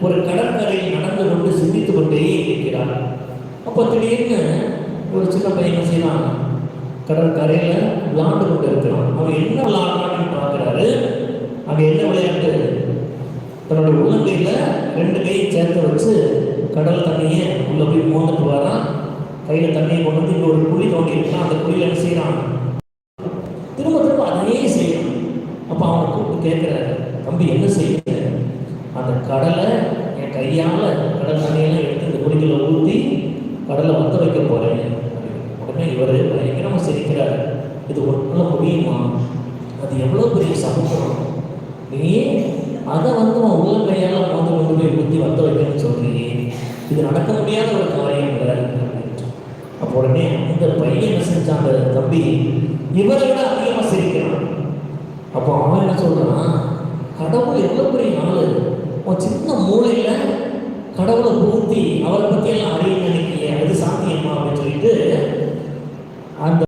ஒரு கடற்கரையில் நடந்து கொண்டு சிந்தித்துக் கொண்டே இருக்கிறார். அப்போ திடீர்னு ஒரு சின்ன பையன் செய்யலாம் கடற்கரையில் விளையாண்டு கொண்டு இருக்கிறான். அவன் என்ன விளையாடுறான்னு பார்க்குறாரு. அவன் என்ன விளையாட்டு, தன்னோட உள்ளங்கையில் 2 கையும் சேர்த்து வச்சு கடல் தண்ணியை உள்ள போய் மோந்துட்டு வரான். கையில் தண்ணியை கொண்டு வந்து இங்கே ஒரு குழி தோண்டி இருக்கான். அந்த குழியில் என்ன செய்யறான், திரும்ப திரும்ப அதையே செய்யறான். அப்போ அவனை கூப்பிட்டு கேட்குறாரு, தம்பி என்ன செய்யுங்க? அந்த கடலை என் கையால் கடல் தண்ணியெல்லாம் எடுத்து இந்த குழிகளை ஊற்றி கடலை வத்த வைக்க போகிறேன். உடனே இவர் பயங்கரமாக சிரிக்கிறார். இது ஒன்றால் முடியுமா? அது எவ்வளோ பெரிய சமுத்திரம், நீ அதை வந்து உன் உள்ள கையால் மோந்து கொண்டு போய் ஊற்றி வத்த வைக்கணும்னு சொல்றீங்க, இது நடக்க முடியாத ஒரு காரியம் இல்லை. அப்போ உடனே இந்த பையன் என்ன செஞ்சான், அந்த தம்பி இவரை விட அதிகமாக சிரிக்கிறான். அப்போ அவன் என்ன சொல்றான், கடவுள் எவ்வளோ பெரிய ஆளு, உன் சின்ன மூளையில் கடவுளை பூத்தி அவரை பற்றி எல்லாம் அறிய நினைக்கிறீங்க, அது சாத்தியமா அப்படின்னு சொல்லிட்டு அந்த